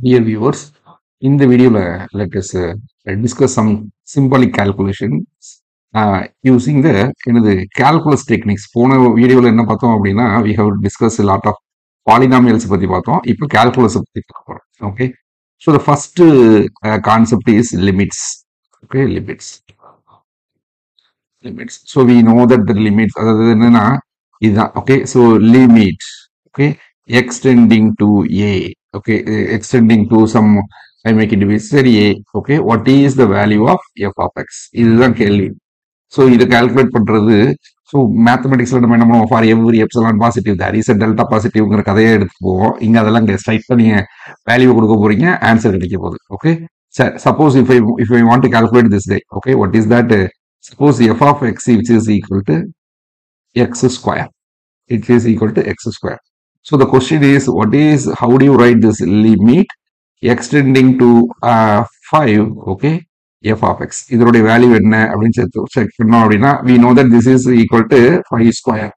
Dear viewers, in the video, let us discuss some symbolic calculations using the calculus techniques. போன வீடியோல என்ன பார்த்தோம் அப்படின்னா we have discussed a lot of polynomials பத்தி பார்த்தோம். இப்போ calculus பத்தி பார்க்க போறோம். Okay. So the first concept is limits. Okay, limits. So we know that the limits அதாவது என்னன்னா இதுதான். Okay, so limit. Okay, extending to a. Okay, extending to some, I make it be சரி a. Okay, what is the value of f of x? இதுதான் கேள்வி. So இதை calculate பண்றது, so மேத்தமெட்டிக்ஸ்ல நம்ம என்ன பண்ணுவோம், for every epsilon positive there is delta பாசிட்டிவ்ங்கிற கதையை எடுத்து போவோம். இங்க அதெல்லாம் ஸ்ட்ரைட்டா நீங்க வேல்யூ கொடுக்க போறீங்க, ஆன்சர் கிடைக்க போகுது. Okay, suppose if I want to calculate this day, okay, what is that? Suppose f of x which is equal to x square. It is equal to x square. So the question is, how do you write this limit extending to 5, okay, f of x. இதனுடைய value என்ன அப்படின்னு check பண்ணோம் அப்படின்னா, we know that this is equal to 5 square.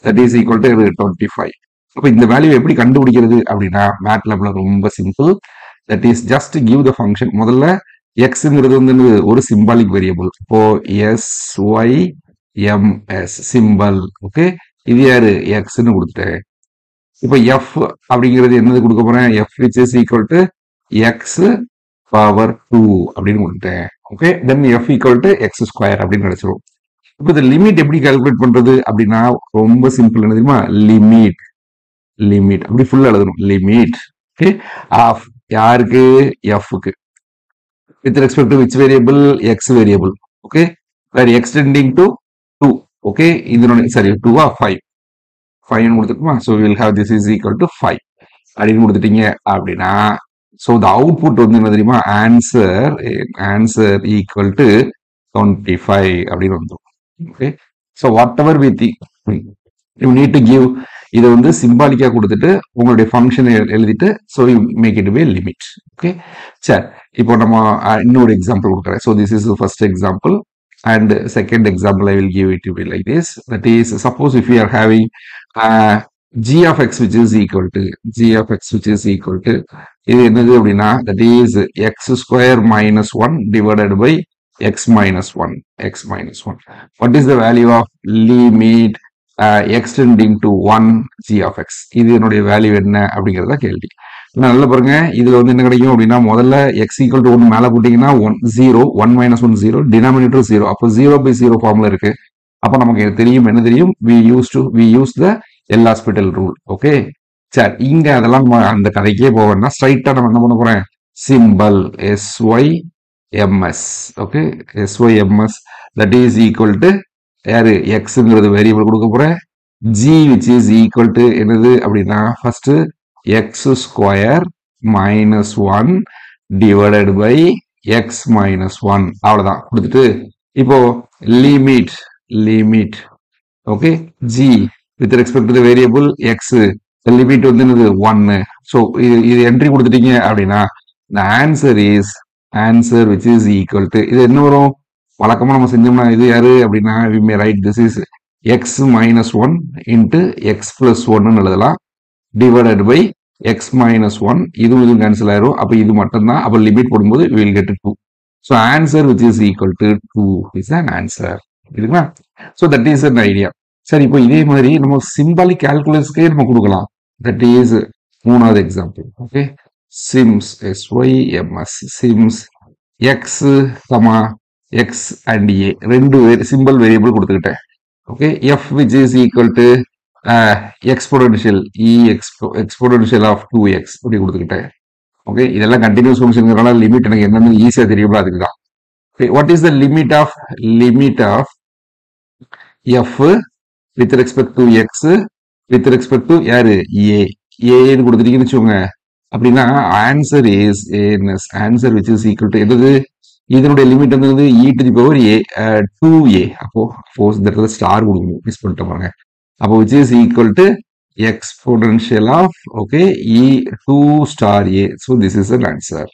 That is equal to 25. அப்போ இந்த value எப்படி கண்டுபிடிக்கிறது அப்படின்னா, மேட்லாப்ல ரொம்ப simple. That is just give the function. முதல்ல எக்ஸ்ங்கிறது வந்து ஒரு சிம்பாலிக் வேரியபிள். இப்போ SYMS சிம்பல். ஓகே, இது யாரு? எக்ஸ்ன்னு கொடுத்துட்டேன். இப்போ எஃப் அப்படிங்கிறது என்னது கொடுக்க போறேன்? F which is equal to X power 2 அப்படின்னு கொடுத்துட்டேன். Okay, then F equal to X square அப்படின்னு கிடைச்சிரும். இப்போ இந்த லிமிட் எப்படி கால்குலேட் பண்றது அப்படின்னா ரொம்ப சிம்பிள். என்ன தெரியுமா? லிமிட் அப்படி ஃபுல்லா எழுதணும். லிமிட், ஓகே, ஆஃப் யாருக்கு? எஃப்க்கு. with respect to which variable? X variable. Okay, where extending to 2. Okay, இதனுடைய சரி 2 5 5 கொடுத்துட்டுமா. So we will have this is equal to 5 அப்படின்னு கொடுத்துட்டீங்க அப்படின்னா, so the output வந்து என்ன தெரியுமா? answer equal to 25 அப்படின்னு வந்துடும். Okay, so whatever we think you need to give, இதை வந்து சிம்பாலிக்கா கொடுத்துட்டு உங்களுடைய ஃபங்க்ஷனை எழுதிட்டு, so you make it by limit. Okay, சரி, இப்போ நம்ம இன்னொரு எக்ஸாம்பிள் கொடுக்குறேன். So this is first example and second example I will give it to be like this. That is, suppose if you are having g of x which is equal to இது என்னது அப்படின்னா, that is x square minus 1 divided by x minus 1. What is the value of limit extending to 1 g of x? இது என்னுடைய value என்ன அப்படிங்கிறத கேள்வி. நல்லா பாருங்க, இதுல வந்து என்ன கிடைக்கும் அப்படின்னா, முதல்ல x ஈக்குவல் டு 1 மேல போட்டீங்கன்னா 0, 1 மைனஸ் 1 0, டினாமினேட்டர் 0. அப்போ 0/0 ஃபார்ம்ல இருக்கு. அப்போ நமக்கு தெரியும், என்ன தெரியும்? we use the L'Hospital rule. Okay, சரி, இங்க அதெல்லாம் அந்த கதைக்கே போவேன்னா ஸ்ட்ரைட்டா நம்ம என்ன பண்ண போறேன்? Symbol SYMS. Okay, SYMS that is equal to யாரு? எக்ஸ்ங்கிறது வேரியபிள் கொடுக்க போறேன். G which is equal to என்னது அப்படின்னா, first x square minus 1 divided by x minus 1. அவ்வளவுதான் கொடுத்துட்டு, இப்போ limit okay, g with respect to variable x, limit வந்து என்னது? 1. ஸோ இது என்ட்ரி கொடுத்துட்டீங்க அப்படின்னா, the answer which is equal to, இது என்ன வரும்? வழக்கமா நம்ம செஞ்சோம்னா இது யாரு அப்படின்னா, we may write this is x minus 1 into x plus 1 எழுதலாம், divided by x minus 1. இதுவும் கேன்சல் ஆயிரும். அப்ப இது மட்டும் தான். அப்ப லிமிட் போடும்போது we will get 2. So answer which is equal to 2 is an answer. இருக்குங்களா? So that is an idea. சரி, இப்போ இதே மாதிரி நம்ம சிம்பாலிக் கால்குலஸ்க்கே நம்ம கொடுக்கலாம். That is மூணாவது example. Okay, syms syms x, x and a ரெண்டு சிம்பிள் வேரியபிள் கொடுத்துக்கிட்டேன். Okay, f which is equal to exponential exponential of 2x அப்படி கொடுத்துக்கிட்டேன். ஓகே, இதெல்லாம் கண்டினியூஸ் ஃபங்க்ஷன்ங்கறனால லிமிட் எனக்கு என்னன்னு ஈஸியா தெரியுமா? அதுக்கு தான். Okay, what is the limit of f with respect to x with respect to யாரு? a ன்னு கொடுத்துட்டீங்கன்னு வச்சுக்கோங்க. அப்படின்னா answer which is equal to என்னது? இதனுடைய லிமிட் வந்து e to the power a 2a. அப்போ இந்த இடத்துல ஸ்டார் கொடுக்கணும், மிஸ் பண்ணிட்டு பாருங்க. அப்போ which is equal to exponential of okay e 2 star a. So this is an answer.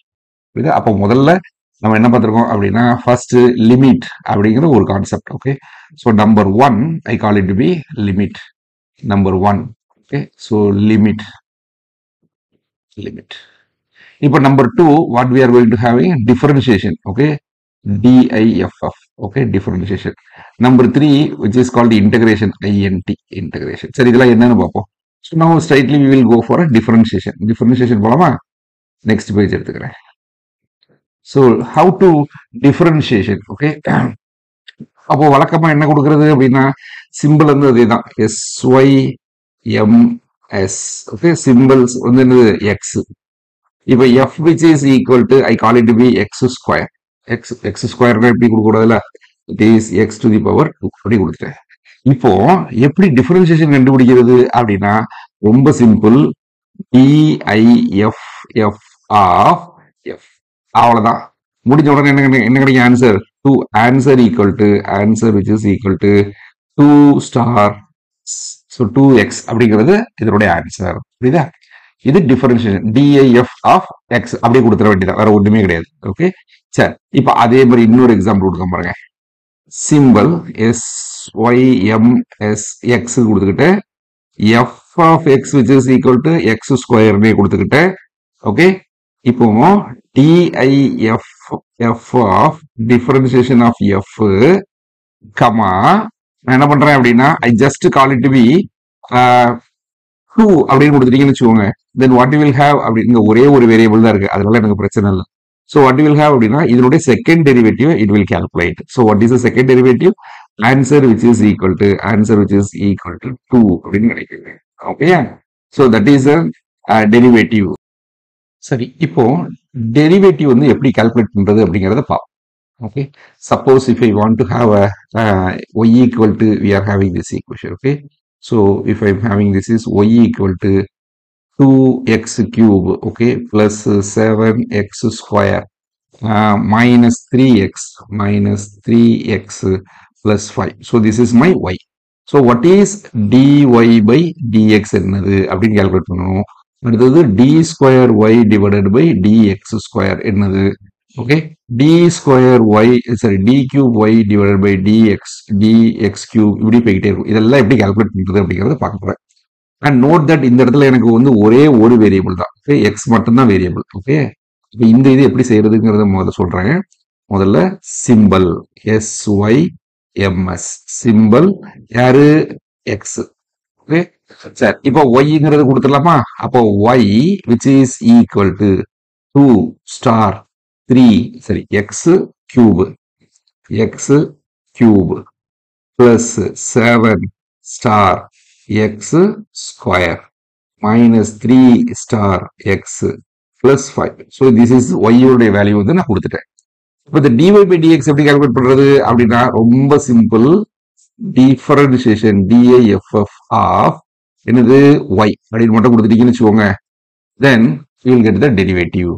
அப்போ முதல்ல நம்ம என்ன பார்த்திருக்கோம் அப்படின்னா, ஃபர்ஸ்ட் லிமிட் அப்படிங்கிற ஒரு கான்செப்ட். Okay, so number 1 I call it to be limit. Number 1. Okay, so limit இப்போ number 2 what we are going to having differentiation. Okay, DIFF. Okay, differentiation. Number 3 which is called integration, INT, integration. சரி, இதெல்லாம் என்னன்னு பார்ப்போம். So now straightly we will go for a differentiation. Differentiation போலாமா? Next page எடுத்துக்கிறேன். So how to differentiation. Okay, அப்போ வழக்கமா என்ன கொடுக்கறது அப்படின்னா சிம்பிள் வந்து அதே தான், SYMS. ஓகே, சிம்பிள்ஸ் வந்து என்னது, எக்ஸ். இப்போ f which is equal to, I call it to be x square. x square எப்படி கொடுக்க கூடாதுல, it is x to the power 2 அப்படி கொடுத்துட்டேன். இப்போ எப்படி டிஃபரன்சியேஷன் கண்டுபிடிக்கிறது அப்படின்னா ரொம்ப சிம்பிள், DIFF ஆஃப் f, அவ்வளவுதான். முடிஞ்ச உடனே என்ன கிடைக்கும் answer, 2 answer equal to answer which is equal to 2 star, so 2x அப்படிங்கிறது இதனுடைய ஆன்சர். புரியுதா? இது டிஃபரன்ஷியேஷன், DIF ஆஃப் எக்ஸ் அப்படியே கொடுத்துட வேண்டியதான், வேற ஒண்ணுமே கிடையாது. ஓகே, சரி. இப்போ அதே மாதிரி இன்னொரு எக்ஸாம்பிள் கொடுக்க பாருங்க. சிம்பிள் SYMS எக்ஸ் கொடுத்துக்கிட்டு f of x which is equal to x ஸ்கொயர்னே கொடுத்துக்கிட்டு, ஓகே, இப்போ DIF of differentiation of f comma நான் என்ன பண்றேன் அப்படின்னா I just call it to be 2 அப்படின்னு கொடுத்துட்டீங்கன்னு வச்சுக்கோங்க. Then what you will have அப்படி, இங்க ஒரே ஒரு வேரியபிள் தான் இருக்கு, அதனால எனக்கு பிரச்சனை இல்லை. So what you will have அப்படின்னா இதனுடைய second derivative it will calculate. So what is the second derivative, answer which is equal to answer which is equal to 2 அப்படின்னு கிடைக்குது. Okay, so that is derivative. சரி, இப்போ derivative வந்து எப்படி calculate பண்றது அப்படிங்கறத பார்ப்போம். Okay, suppose if I want to have a y equal to, we are having this equation. Okay, so if I'm having this is y equal to 2x cube, okay, plus 7x square minus 3x plus 5. So this is my y. So what is dy by dx என்னது அப்படின்னு calculate பண்ணணும். அடுத்தது d square y divided by dx square என்னது. Okay, d square y, sorry d cube y divided by dx cube இப்படி போய்கிட்டே இருக்கும். இதெல்லாம் எப்படி கால்குலேட் பண்றது அப்படிங்கறத பார்க்க போறேன். அண்ட் நோட் தட் இந்த இடத்துல எனக்கு வந்து ஒரே ஒரு வேரியபிள் தான், ஓகே, எக்ஸ் மட்டும்தான் வேரியபிள். ஓகே, இப்போ இந்த இது எப்படி செய்யறதுங்கிறத முதல்ல சொல்றேன். முதல்ல சிம்பிள் SYMS, சிம்பிள் யாரு, எக்ஸ். ஓகே, சரி, இப்போ ஒய்ங்கிறது கொடுத்துடலாமா. அப்போ y which is equal to 2 star 3, சரி, x cube plus 7 star x square minus 3 star x plus 5. So this is y உடைய வேல்யூ வந்து நான் கொடுத்துட்டேன். இப்போ இந்த dy by dx எப்படி கால்குலேட் பண்றது அப்படின்னா ரொம்ப சிம்பிள், டிஃபரன்சியேஷன் DIFF ஆஃப் என்னது y அப்படின்னு மட்டும் கொடுத்துட்டீங்கன்னு வச்சுக்கோங்க. தென் you will get the derivative.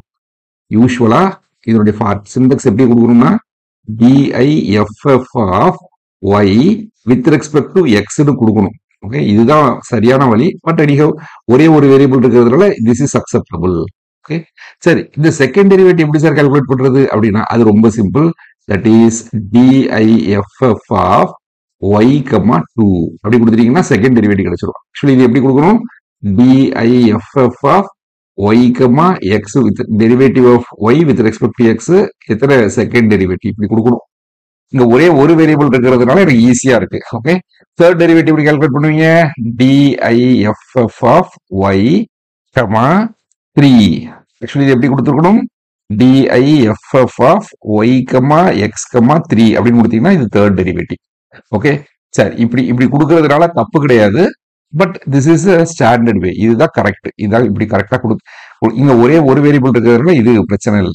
யூஸ்வலா இதனுடைய சின்டெக்ஸ் எப்படி கொடுக்கணும்னா DIFF of y with respect to எக்ஸ்னு கொடுக்கணும். ஓகே, இதுதான் சரியான வழி. பட் அடிஹவ் ஒரே ஒரு வேரியபிள் இருக்கிறதுனால திஸ் இஸ் அக்செப்டபிள். ஓகே, சரி, இந்த செகண்ட் டெரிவேட்டிவ் எப்படி சார் கால்குலேட் பண்றது அப்படின்னா அது ரொம்ப simple, that is DIFF of y, 2 அப்படி கொடுத்துட்டீங்கன்னா செகண்ட் டெரிவேட்டிவ் கிடைச்சிடும். ஆக்சுவலி இது எப்படி கொடுக்கணும், DIFF of y, x with derivative of y with respect to x எத்தனை செகண்ட் டெரிவேட்டிவ் இப்படி கொடுக்கணும். இங்க ஒரே ஒரு வேரியபிள் இருக்கிறதுனால எனக்கு ஈஸியா இருக்கு. ஓகே, தேர்ட் டெரிவேட்டிவ் எப்படி கால்குலேட் பண்ணுவீங்க, DIFF ஆஃப் y, 3. ஆக்சுவலி இது எப்படி கொடுத்துருக்கணும், DIFF ஆஃப் y, x, 3 அப்படின்னு கொடுத்தீங்கன்னா இது தேர்ட் டெரிவேட்டிவ். ஓகே, சரி, இப்படி கொடுக்கறதுனால தப்பு கிடையாது. பட் திஸ் இஸ் ஸ்டாண்டர்ட் வே, இதுதான் கரெக்ட். இதான் இப்படி கரெக்டா இங்க ஒரே ஒரு வேரியபிள் இருக்கிறதுனால இது பிரச்சனை இல்லை.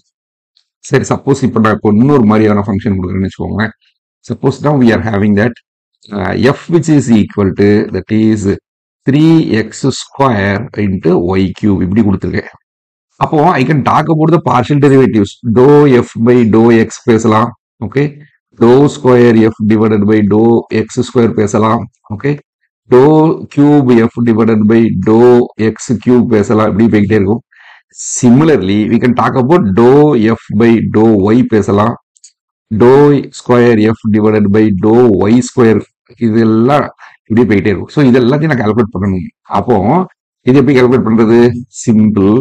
சரி, சப்போஸ் இப்ப நான் இன்னொரு மாதிரியான ஃபங்க்ஷன் கொடுக்குறேன்னு வச்சுக்கோங்க. Suppose now we are having that f which is equal to that is 3x square into y cube இப்படி கொடுத்துருக்கேன். அப்போ I can talk about the partial derivatives. dou f by dou x பேசலாம். Okay, dou square f divided by dou x square பேசலாம். Okay, dou cube f divided by dou x cube பேசலாம். இப்படி போய்கிட்டே இருக்கும். Similarly, we can talk about dou f by dou y பேசலாம். dou square f divided by dou y square இதெல்லாம் இப்படி போயிட்டே இருக்கும். ஸோ இது எல்லாத்தையும் நான் கால்குலேட் பண்ணணும். அப்போ இது எப்படி கால்குலேட் பண்றது, சிம்பிள்,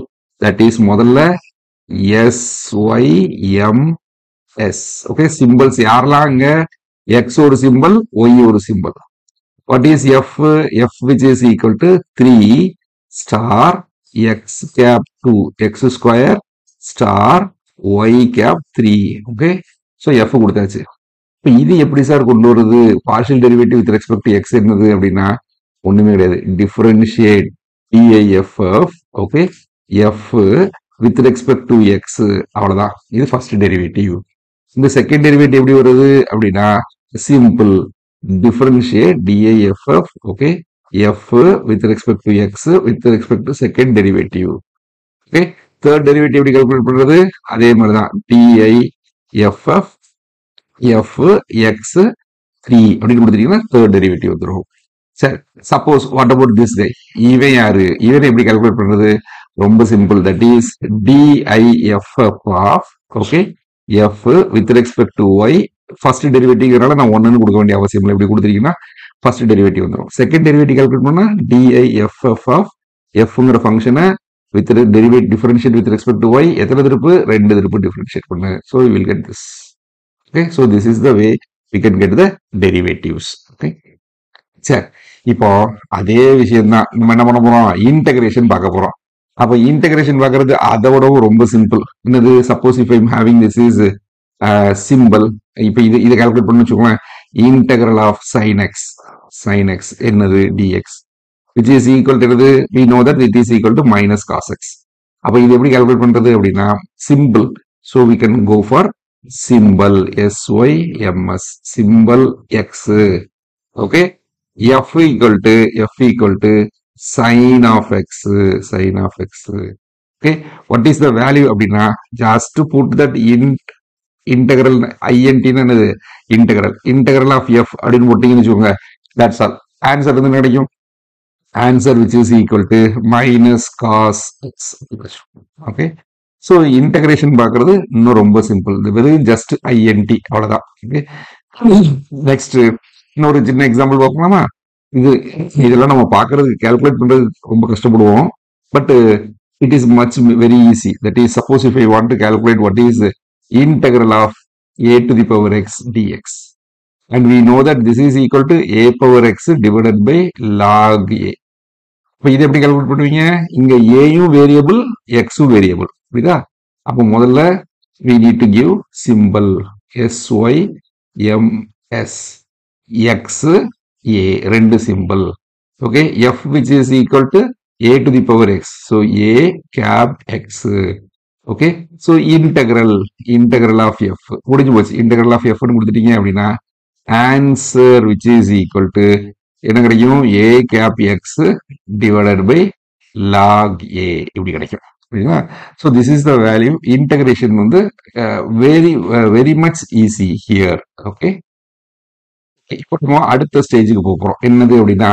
தட் இஸ் முதல்ல SYMS. ஓகே, சிம்பிள்ஸ் யாரெல்லாம் அங்க X ஒரு சிம்பிள், Y ஒரு simple. What is F? F which is equal to 3 star X cap 2 X square star Y cap 3. Okay, so F கொடுத்தாச்சு. இப்போ இது எப்படி சார் கொண்டு வருது? Partial derivative with respect to X என்னது அப்படின்னா ஒண்ணுமே கிடையாது. Differentiate DIFF. Okay, F with respect to X, அவ்வளவுதான். இது ஃபர்ஸ்ட் டெரிவேட்டிவ். இந்த செகண்ட் டெரிவேட்டிவ் எப்படி வருது அப்படின்னா simple differentiate DIFF. okay, F with respect to X with respect to second derivative. okay, third derivative எப்படி calculate பண்றது? அதே மாதிரி தான். DIFF F X 3 அப்படின்னு கொடுத்துட்டீங்கன்னா third derivative வந்துடும். சரி, suppose what about this guy? இவன் யாரு? இவனை எப்படி கால்குலேட் பண்றது? ரொம்ப simple. That is DIFF of okay F with respect to Y. First டெரிவேட்டிவ்னால நான் ஒன்னு கொடுக்க வேண்டிய அவசியம் இல்லை. எப்படி கொடுத்துருக்கீங்கன்னா ஃபர்ஸ்ட் டெரிவேட்டிவ் வந்துடும். செகண்ட் டெரிவேட்டிவ் கால்குலேட் பண்ணா DIFF ஆஃப் Fங்கிற ஃபங்க்ஷனை with derivate differentiate with respect to Y எத்தனை திருப்பு? 2 திருப்பு டிஃபரன்ஷியேட் பண்ணு. So you will get this. Okay, so this is the way we can get the derivatives. Okay, சரி, இப்போ அதே விஷயம் தான் நம்ம என்ன பண்ண போறோம்? இன்டகிரேஷன் பார்க்க போறோம். அப்ப இன்டகிரேஷன் பார்க்கறது அதை விடவும் ரொம்ப சிம்பிள். என்னது? Suppose if I'm having this is simple. இப்ப இதை கால்குலேட் பண்ணி வச்சுக்கோங்களேன். இன்டகிரல் ஆஃப் sin x என்னது? dx which is equal to என்னது? we know that it is equal to minus cos x. அப்ப இது எப்படி கால்குலேட் பண்றது அப்படின்னா simple. so we can go for symbol SYMS symbol x. okay, f equal to sin of x. okay, what is the value அப்படின்னா just to put that integral int என்னது? integral of f அப்படின்னு போட்டீங்கன்னு வச்சுக்கோங்க. that's all. Answer வந்து கிடைக்கும். Answer which is equal to minus cos x. Okay, so integration பார்க்கறது இன்னும் ரொம்ப simple. வெறும் ஜஸ்ட் int அவ்வளவுதான். ஓகே, நெக்ஸ்ட் இன்னொரு சின்ன எக்ஸாம்பிள் பார்க்கலாமா? இதெல்லாம் நம்ம பார்க்கறது கால்குலேட் பண்றது ரொம்ப கஷ்டப்படுவோம். But it is much very easy. That is suppose if I want to calculate what is integral of a to the power x dx, and we know that this is equal to a power x divided by log a. இப்போ இதை எப்படி calculate பண்ணுவீங்க? இங்க ஏயும் variable, எக்ஸும் variable. புரியுதா? அப்போ முதல்ல we need to give symbol SYMS x a, ரெண்டு simple. Okay, f which is equal to a to the power x, so a cap x. Okay, so integral of f முடிஞ்சு போச்சு. integral of f கொடுத்துட்டீங்க அப்படின்னா answer which is equal to என்ன கிடைக்கும்? a cap x divided by log a இப்படி கிடைக்கும். புரியுதா? So this is the value. Integration வந்து very much easy here. Okay, இப்போ நம்ம அடுத்த ஸ்டேஜுக்கு போறோம். என்னது அப்படின்னா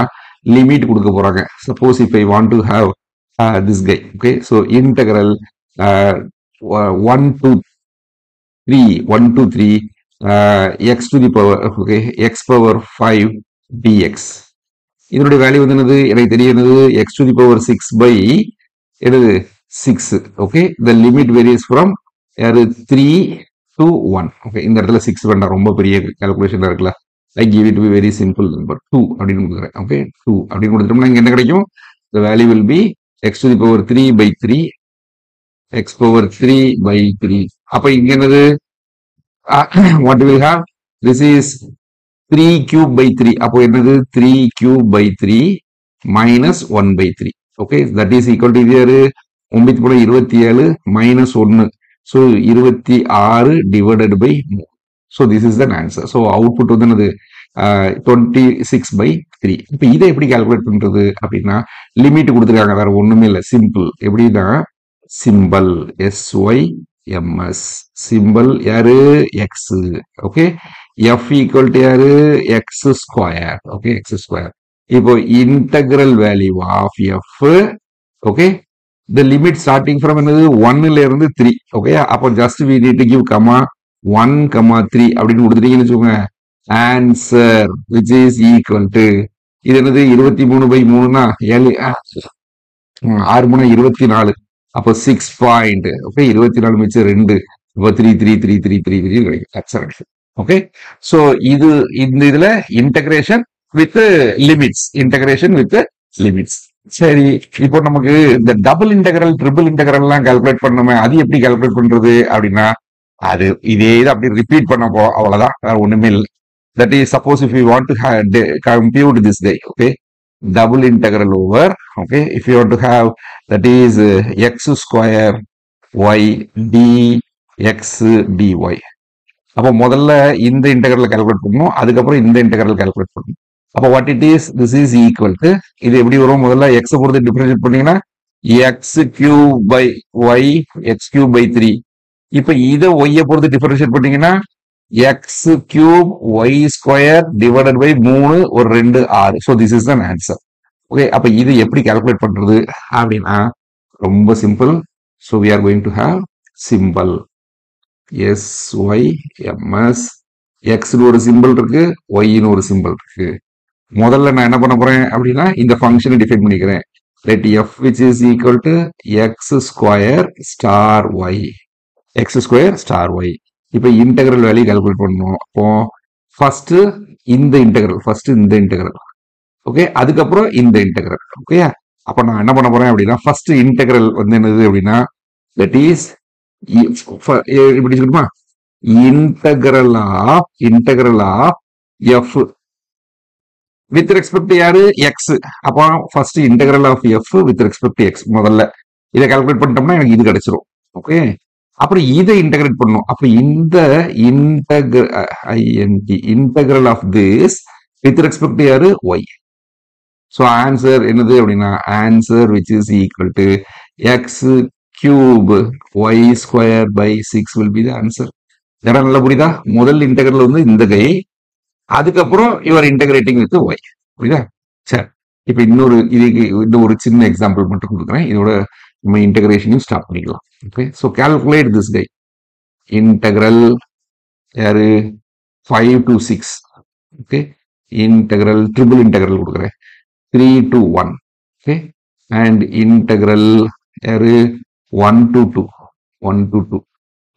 லிமிட் கொடுக்க போறாங்க. Suppose if I want to have this guy. Okay, so integral 1 to 3 x to the power okay x power 5 dx. இதனுடைய வேல்யூ வந்து என்னது? எனக்கு தெரியுது x to the power 6 by என்னது? 6. Okay, the limit varies from 3 to 1. Okay, இந்த இடத்துல 6 வேண்டாம், ரொம்ப பெரிய கால்குலேஷன் இருக்குல்ல. I give it to be very simple number 2 அப்படின்னு கொடுக்குறேன். ஓகே, 2 அப்படின்னு கொடுத்துட்டோம்னா இங்க என்ன கிடைக்கும்? the value will be x to the power 3 by 3 x power 3 by 3. அப்ப இங்க என்னது? what we will have? This is 3 cube by 3. அப்போ என்னது? 3 cube by 3 minus 1 by 3. okay, that is equal to இது 27 minus 1. so 26 divided by 3. so this is the answer. so output வந்து என்னது? 26 by 3. இப்ப இதை எப்படி கால்குலேட் பண்றது அப்படின்னா லிமிட் கொடுத்துருக்காங்க, வேற ஒண்ணுமே இல்லை. சிம்பிள். எப்படின்னா symbol SYMS symbol யாரு? x. Okay, f equal to யாரு? x square. Okay, x square. இப்போ integral value of f. Okay, the limit starting from என்னது? 1ல இருந்து 3. ஓகே, அப்போ just we need to give comma 1, 3 அப்படின்னு கொடுத்துட்டீங்கன்னு வச்சுக்கோங்க. Answer which is equal to இது என்னது? 23 by 3னா 7 6 3 24. அப்போ 6 பாயிண்ட். ஓகே, 24 மிச்சம் 2. இப்போ 3 3 3 3 3 3 கிடைக்கும். ஆன்சர் கிடைக்கும். ஓகே, சோ இது இந்த இதுல integration with limits, integration with limits. சரி, இப்போ நமக்கு இந்த டபுள் இன்டகிரல் ட்ரிபிள் இன்டகிரல் எல்லாம் கால்குலேட் பண்ணணுமே, அது எப்படி கால்குலேட் பண்றது அப்படின்னா, அது இதே இது அப்படி ரிப்பீட் பண்ணப்போ அவ்வளவுதான், வேற ஒண்ணுமே இல்லை. That is, suppose if you want to compute this guy, okay, double integral over, okay, if you want to have, that is x square y dx dy. அப்போ முதல்ல இந்த இன்டெகிரல் கால்குலேட் பண்ணணும், அதுக்கப்புறம் இந்த இன்டெகிரல் கால்குலேட் பண்ணணும். அப்போ what it is, this is equal to, இது எப்படி வரும், முதல்ல எக்ஸ் பொறுத்து டிஃபரன்ஷியேட் பண்ணீங்கன்னா X cube by Y X cube by 3. இப்போ இதை ஒய்யை பொறுத்து டிஃபரன்ஷியேட் பண்ணீங்கன்னா X cube Y square divided by 3 ஒரு 2 6. So this is an answer. Okay, அப்ப இது எப்படி கால்குலேட் பண்றது அப்படின்னா ரொம்ப simple. So we are going to have simple S Y M S. எக்ஸ்னு ஒரு சிம்பிள் இருக்கு, ஒய்னு ஒரு சிம்பிள் இருக்கு. முதல்ல நான் என்ன பண்ண போறேன் அப்படின்னா இந்த ஃபங்க்ஷனை டிஃபைன் பண்ணிக்கிறேன். let f which is equal to x square star y, x square star y. இப்போ இன்டெகிரல் வேல்யூ கால்குலேட் பண்ணணும். அப்போ ஃபர்ஸ்ட் இந்த இன்டெகிரல், ஓகே, அதுக்கப்புறம் இந்த இன்டெகிரல். ஓகே, அப்ப நான் என்ன பண்ண போறேன் அப்படின்னா ஃபர்ஸ்ட் இன்டெகிரல் வந்து என்னது அப்படின்னா தட் இஸ் இப்படி சொல்லுமா, integral of F with respect யாரு, எக்ஸ். அப்போ first integral of F with respect x. முதல்ல இதை கால்குலேட் பண்ணிட்டோம்னா எனக்கு இது கிடைச்சிரும். ஓகே, அப்புறம் இதை இன்டகிரேட் பண்ணும். அப்ப இந்த integral of this with respect யாரு, ஒய். ஸோ ஆன்சர் என்னது அப்படின்னா answer which is equal to x cube Y square by 6 will be the answer. இதெல்லாம் நல்லா புரியுதா? முதல் இன்டகிரல் வந்து இந்த கை, அதுக்கப்புறம் யுவர் இன்டகிரேட்டிங் வித் ஒய். புரியுதா? சரி, இப்ப இன்னும் ஒரு சின்ன எக்ஸாம்பிள் மட்டும் கொடுக்குறேன், இதோட நம்ம இன்டகிரேஷனையும் ஸ்டார்ட் பண்ணிக்கலாம். Okay, so calculate this guy. Integral யாரு 5 to 6. Okay, integral triple integral கொடுக்குறேன் 3 to 1. ஓகே, அண்ட் இன்டகிரல் யாரு 1 to 2.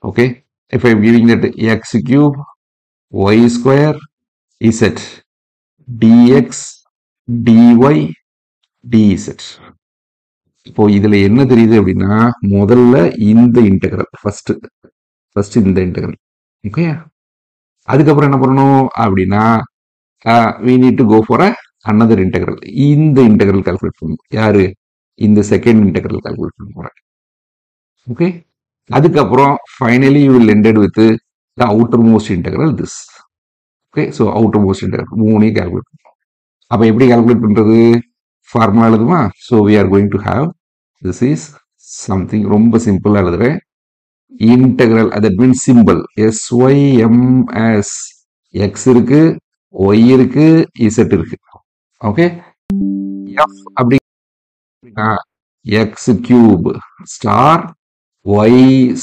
Okay, if I am giving that x cube y square z dx dy dz. இப்போ இதுல என்ன தெரியுது அப்படின்னா முதல்ல இந்த இன்டெகிரல் ஃபர்ஸ்ட் இந்த இன்டெகிரல். ஓகே, அதுக்கப்புறம் என்ன பண்ணணும் அப்படின்னா we need to go for another integral. இந்த இன்டெகிரல் கால்குலேட் பண்ணணும். யாரு, இந்த செகண்ட் இன்டெகிரல் கால்குலேட் பண்ண போறேன். ஓகே, அதுக்கப்புறம் finally you will ended with the outermost integral this. Okay, so outermost integral 3 calculate பண்ணணும். அப்ப எப்படி கால்குலேட் பண்றது, ஃபார்முலா எழுதுமா. So we are going to have, this is something ரொம்ப சிம்பிளா எழுதுறேன். Integral, that means symbol SYMS. x இருக்கு, y இருக்கு, z இருக்கு. ஓகே, f அப்படின்னா x cube star y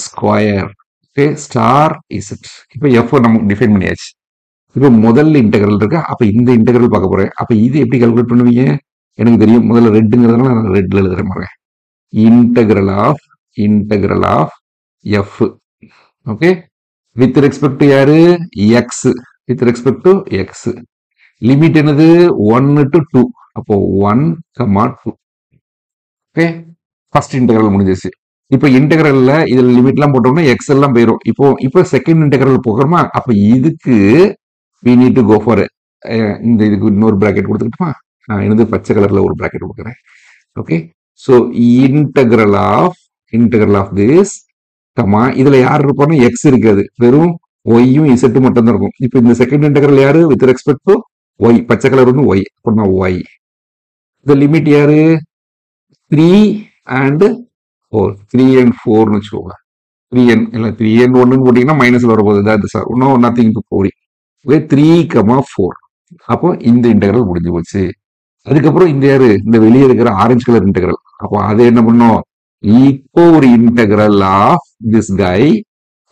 square, okay, star z. இப்போ f நமக்கு டிஃபைன் பண்ணியாச்சு. இப்போ முதல் இன்டெகிரல் இருக்கு, அப்ப இந்த இன்டெகிரல் பார்க்க போறேன். அப்ப இது எப்படி கால்குலேட் பண்ணுவீங்க, எனக்கு தெரியும். முதல்ல ரெட்டுங்கிறதுனால நான் ரெட்ல எழுதுறேன் பாருங்க. Integral of f, okay, with respect to யாரு, x, with respect to x. Limit என்னது 1 to 2. அப்போ 1, 2. ஓகே, ஃபர்ஸ்ட் இன்டெகிரல் முடிஞ்சிச்சு. இப்போ இன்டெகிரல்ல இதுல லிமிட் எல்லாம் போட்டோம்னா எக்ஸ் எல்லாம் போயிடும். இப்போ செகண்ட் இன்டெகிரல் போகிறோமா, அப்ப இதுக்கு we need to go for இந்த இதுக்கு இன்னொரு பிராக்கெட் கொடுத்துக்கிட்டுமா, நான் என்னது பச்சை கலர்ல ஒரு பிராக்கெட் கொடுக்குறேன். Okay, so integral of this comma, இதுல யார் இருப்பான்னு எக்ஸ் இருக்காது, வெறும் ஒய்யும் இசட்டும் மட்டும் தான் இருக்கும். இப்போ இந்த செகண்ட் இன்டெகிரல் யாரு, வித் ரெஸ்பெக்ட் டு ஒய், பச்சை கலர் வந்து ஒய், அப்படின்னா ஒய். இந்த லிமிட் யாரு 3 and 4, 3 and 4ன்னு வச்சுக்கோங்க. 3n இல்ல 3 and 1ன்னு போட்டீங்கன்னா மைனஸ்ல வரப்போகுது. that is no nothing to worry. Okay, 3,4. அப்போ இந்த இன்டெகிரல் முடிஞ்சு போச்சு. அதுக்கப்புறம் இந்த யாரு, இந்த வெளியே இருக்கிற ஆரஞ்சு கலர் இன்டெகிரல். அப்போ அதை என்ன பண்ணும், இப்போ ஒரு இன்டெகிரல் ஆஃப் திஸ் கை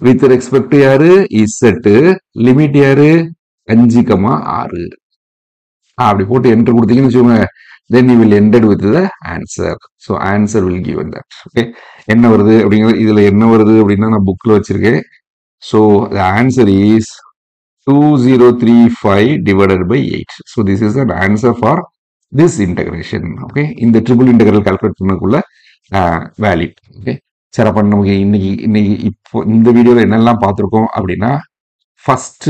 வித் ரெஸ்பெக்ட் யாரு, இசட். லிமிட் யாரு 5,6. அப்படி போட்டு என்டர் கொடுத்தீங்கன்னு வச்சுக்கோங்க, then you will end it with the answer. So answer will given that. Okay, என்ன வருது அப்படிங்கிறது இதுல என்ன வருது அப்படின்னா நான் புக்ல வச்சிருக்கேன். So the answer is 2035 divided by 8. So this is an answer for this integration. Okay, இந்த ட்ரிபிள் இன்டெகிரல் கால்குலேட் பண்ணக்குள்ள வேல்யூ. ஓகே, சரி, அப்ப நமக்கு இன்னைக்கு இப்போ இந்த வீடியோல என்னெல்லாம் பார்த்துருக்கோம் அப்படின்னா, ஃபர்ஸ்ட்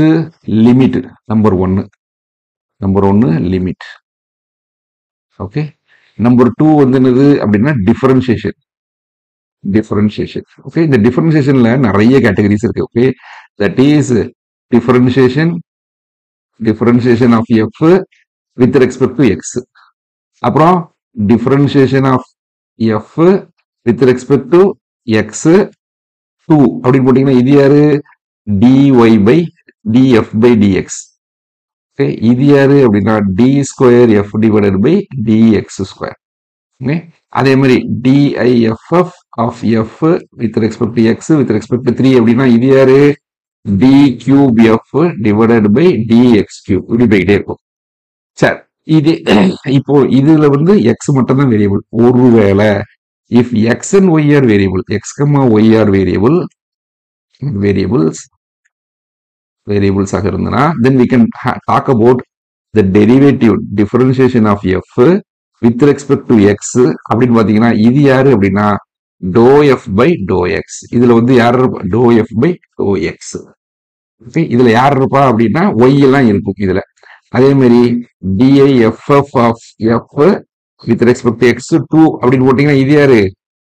லிமிட் நம்பர் ஒன்னு லிமிட். ஓகே, நம்பர் 2 வந்து என்னது அப்படின்னா டிஃபரன்சியேஷன். ஓகே, இந்த டிஃபரன்சியேஷன்ல நிறைய கேட்டகரிஸ் இருக்கு. Okay, that is differentiation of F with respect to X. அப்புறம் differentiation of F with respect to X 2 அப்படின்னு போட்டீங்கன்னா இது யாரு? dy by df by dx. Okay, இது யாரு அப்படின்னா d square f divided by dx square. Okay, அதே மாதிரி dif of f with respect to x with respect to 3 அப்படின்னா இது யாரு? d cube f divided by dx cube. இப்படி போயிட்டே இருக்கும். சரி, இது இப்போ இதுல வந்து x மட்டும் தான் வேரியபிள். ஒருவேளை if x and y are variable, x, y are variables ஆக இருந்தனா, then we can talk about the derivative differentiation of f with respect to x. அப்படின்னு பாத்தீங்கன்னா இது யாரு அப்படின்னா dou f by dou x. இதுல வந்து யாரு? dou f by dou x. Okay, இதுல யார் இருப்பா அப்படின்னா y எல்லாம் இருக்கும் இதுல. அதே மாதிரி dif of f with respect to x 2 அப்படின்னு போட்டீங்கன்னா இது யாரு?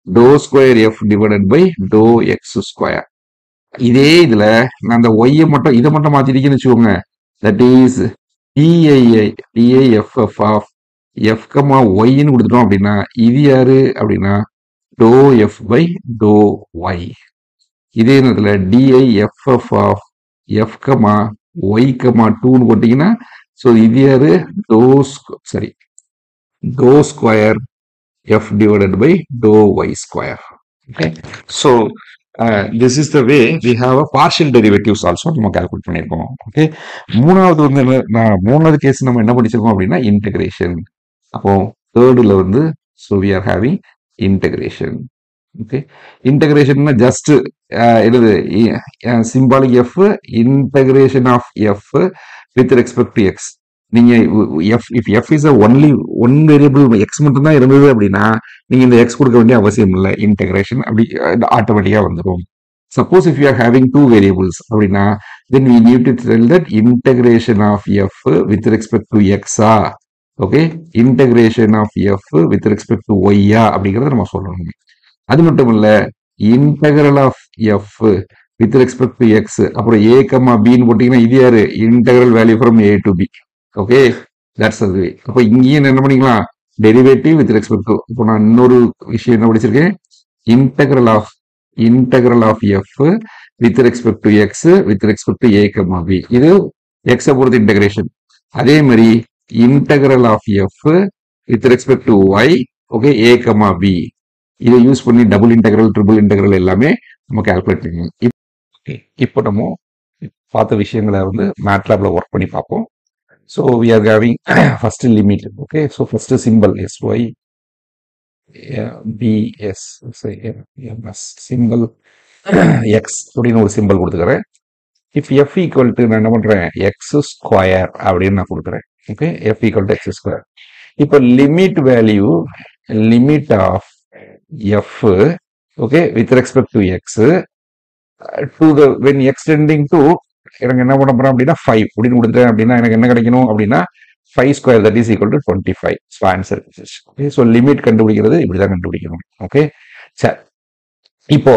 dou square f divided by dou x square. இதே இதுல நான் அந்த y மட்டும் இதை மட்டும் மாத்திட்டீங்கன்னு வச்சுக்கோங்க, that is diff of f, yன்னு கொடுத்துட்டோம் அப்படின்னா இது யாரு அப்படின்னா dou f by dou y. இதே நேரத்துல diff of f, y, 2ன்னு போட்டீங்கன்னா so இது யாரு? dou square f divided by dou y square. Okay, so this is the way we have a partial derivatives also நம்ம calculate பண்ணிருக்கோம். Okay, மூணாவது வந்து மூணாவது கேஸ் நம்ம என்ன படிச்சிருக்கோம் அப்படின்னா இன்டகிரேஷன். அப்போ தேர்டுல வந்து so we are having integration. Okay, இன்டகிரேஷன்னா ஜஸ்ட் எழுது symbolic f integration of f with respect to x. நீங்க if f is a only one variable x மட்டும் தான் இருந்தது அப்படின்னா நீங்க இந்த x கொடுக்க வேண்டிய அவசியம் இல்லை, இன்டகிரேஷன் அப்படி ஆட்டோமேட்டிக்கா வந்துடும். Suppose if you are having two variables அப்படின்னா then we need to tell that integration of f with respect to x okay, integration of f with respect to y அப்படிங்கறத நம்ம சொல்லணும். அது மட்டும் இல்ல, integral of f with respect to x அப்புறம் a, bன்னு போட்டீங்கன்னா இது யாரு? integral value from a to b. Okay, that's the way. அப்போ இங்கேயும் என்ன பண்ணிக்கலாம்? Derivative with respect to. இப்போ நான் இன்னொரு விஷயம் என்ன படிச்சிருக்கேன்? Integral of F with respect to x with respect to a, b. இது எக்ஸை பொறுத்து இன்டகிரேஷன். அதே மாதிரி integral of F with respect to y, okay, a, b. இதை யூஸ் பண்ணி டபுள் இன்டெகிரல், ட்ரிபிள் இன்டெகிரல் எல்லாமே நம்ம கால்குலேட் பண்ணணும். ஓகே, இப்போ நம்ம பார்த்த விஷயங்களை வந்து மேட்லாப்ல ஒர்க் பண்ணி பார்ப்போம். So we are having first limit. Okay, so first symbol sy bs, ms symbol x அப்படின்னு ஒரு சிம்பிள் கொடுத்துக்கிறேன். if f equal to நான் என்ன பண்றேன்? x ஸ்கொயர் அப்படின்னு நான் கொடுக்குறேன். Okay, f equal to x square. இப்போ limit value of f, okay, with respect to x to the when x tending to எனக்கு என்ன பண்ண போறேன் அப்படின்னா 5 அப்படின்னு கொடுத்துட்டேன் அப்படின்னா எனக்கு என்ன கிடைக்கணும் அப்படின்னா 5 square that is equal to 25. So answer. Okay, so limit கண்டுபிடிக்கிறது இப்படிதான் கண்டுபிடிக்கணும். ஓகே, சரி, இப்போ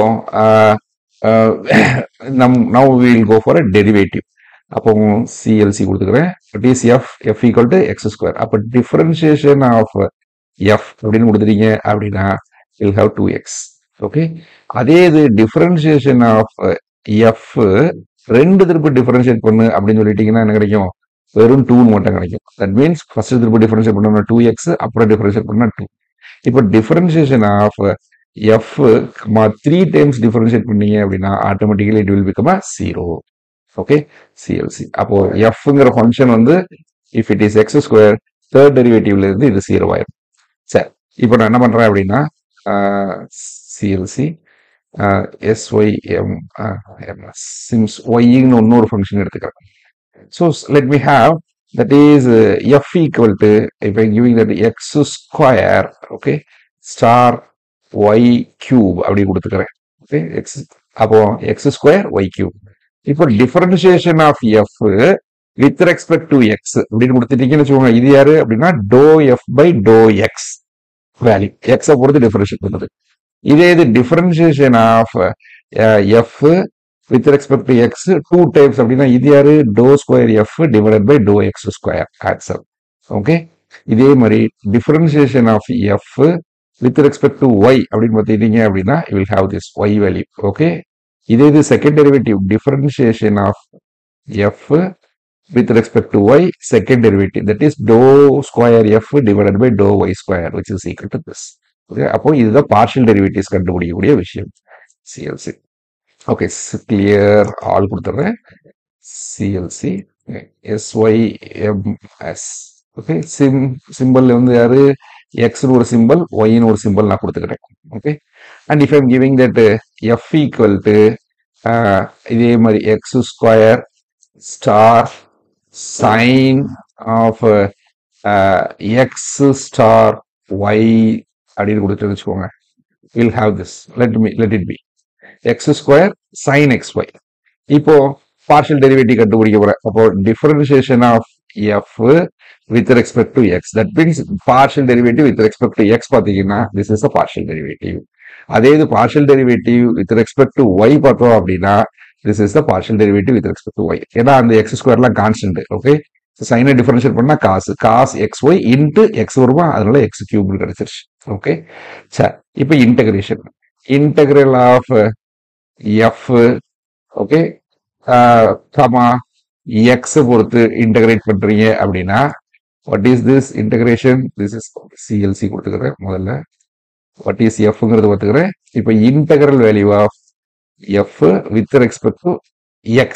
now we will go for a derivative. அப்போ சிஎல்சி கொடுத்துக்கிறேன். That is F equal to X square. அப்போ டிஃபரன்சியேஷன் ஆஃப் எஃப் அப்படின்னு கொடுத்துட்டீங்க அப்படின்னா வில் ஹாவ் 2x. ஓகே, அதே இது டிஃபரன்சியேஷன் ஆஃப் எஃப் ரெண்டு திருப்பி டிஃபரன்ஷியேட் பண்ணு அப்படின்னு சொல்லிட்டீங்கன்னா என்ன கிடைக்கும்? வெறும் 2 மட்டும் கிடைக்கும். தட் மீன்ஸ் ஃபர்ஸ்ட் திருப்பி டிஃபரன்ஷியேட் பண்ணா 2x, அப்புறம் டிஃபரன்ஷியேட் பண்ணா 2. இப்போ differentiation of F 3 times differentiate பண்ணீங்க அப்படின்னா automatically it will become 0. Okay, CLC. அப்போ எஃப்ங்கிற ஃபங்க்ஷன் வந்து if it is X square third டெரிவேட்டிவ்ல இருந்து இது 0 ஆயிரும். சரி, இப்போ நான் என்ன பண்றேன் அப்படின்னா சிஎல்சி SYMS sims yன்னு இன்னொரு ஃபங்க்ஷன் எடுத்துக்கிறேன். So let me have that is f equal to, if I'm giving that x square, okay, star y cube அப்படி கொடுத்துக்கிறேன். Okay, அப்போ x square y cube. இப்போ differentiation of f with respect to x அப்படின்னு கொடுத்துட்டீங்கன்னு வச்சுக்கோங்க. இது யாரு அப்படின்னா dou f by dou x value x பொறுத்து டிஃபரன்ஷியேட் பண்ணுது. இதே இது differentiation of f with respect to x 2 times அப்படின்னா இது யாரு dou square f divided by dou x square ஆன்சர். ஓகே, இதே மாதிரி differentiation of f with respect to y அப்படின்னு பார்த்துட்டீங்க அப்படின்னா you will have this y value. Okay, இதே இது second derivative differentiation of f with respect to y second derivative, that is dou square f divided by dou y square, which is equal to this. Okay, அப்போ இதுதான் partial derivatives கண்டுபிடிக்கக்கூடிய விஷயம் CLC. Okay, clear all கொடுத்துட்றேன். CLC SYMS. Okay, simple வந்து யாரு எக்ஸ்னு ஒரு simple ஒய்னு ஒரு சிம்பிள் நான் கொடுத்துக்கிறேன். Okay, and if I'm giving that f equal to இதே மாதிரி X square star sin of x star y அப்படின்னு கொடுத்து வச்சுக்கோங்க. we'll have this, let it be x square sin xy. இப்போ பார்ஷியல் டெரிவேட்டிவ் கண்டுபிடிக்க போறேன். அப்போ differentiation of f with respect to x, that means partial derivative with respect to x பாத்தீங்கன்னா this is a partial derivative. அதே இது partial derivative with respect to y பார்த்தோம் அப்படின்னா this is the partial derivative with respect to y. ஏன்னா அந்த x ஸ்கொயர்லாம் constant. Okay, சைனை differentiate பண்ணா cos xy into x வருமா, அதனால x கியூப் கிடைச்சிருச்சு. ஓகே, சரி, இப்போ integration integral of f okay comma x பொறுத்து இன்டகிரேட் பண்றீங்க அப்படின்னா what is this integration? This is CLC கொடுத்துக்கிறேன். முதல்ல what is fங்கிறது பார்த்துக்கிறேன். இப்போ integral value of f with respect to x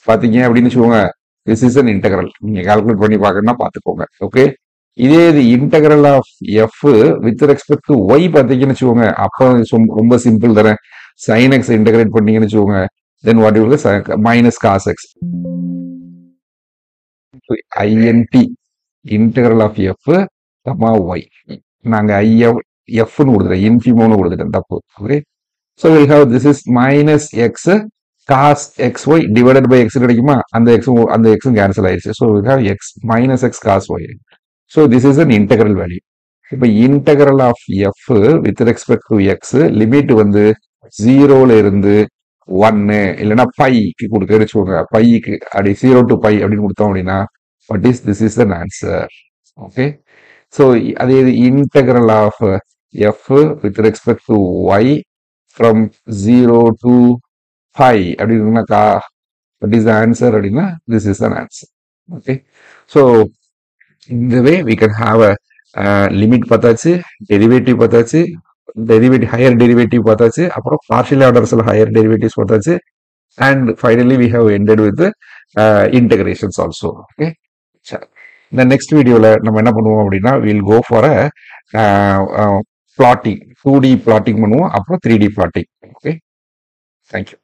பாத்தீங்க அப்படின்னு வச்சுக்கோங்க, this is an integral. நீங்க கால்குலேட் பண்ணி பார்க்கணும்னா பார்த்துக்கோங்க. ஓகே, இதே இது integral of f with respect to y பாத்தீங்கன்னு வச்சுக்கோங்க, அப்போ ரொம்ப சிம்பிள் தானே. sin x இன்டகிரேட் பண்ணீங்கன்னு வச்சுக்கோங்க, then what you will minus cos x int integral of f comma y. நாங்க f னு கொடுத்துட்டேன், இன்ஃபிமோன்னு கொடுத்துட்டேன், தப்பு. Okay, so we'll have this is minus x cos xy divided by x கிடைக்குமா, அந்த x கேன்சல் ஆயிடுச்சு. so we'll have x minus x cos y. so this is an integral value. இப்போ integral of f with respect to x limit வந்து 0ல இருந்து 1 இல்லைன்னா bike கொடுக்க வச்சுக்கோங்க. Bike அப்படி 0 to pi அப்படின்னு கொடுத்தோம் அப்படின்னா what is this is an answer. Okay, so அதே integral of f with respect to y from 0 to pi அப்படின்னா what is the answer அப்படின்னா this is an answer. okay, so in the way we can have a limit பார்த்தாச்சு, derivative பார்த்தாச்சு, derivative higher derivative பார்த்தாச்சு, அப்புறம் partial ஆர்டர்ஸ்ல higher derivatives பார்த்தாச்சு, and finally we have ended with integrations also. okay, இந்த next வீடியோல நம்ம என்ன பண்ணுவோம் அப்படின்னா we'll go for a plotting, 2D plotting பண்ணுவோம், அப்புறம் 3D plotting. okay, thank you.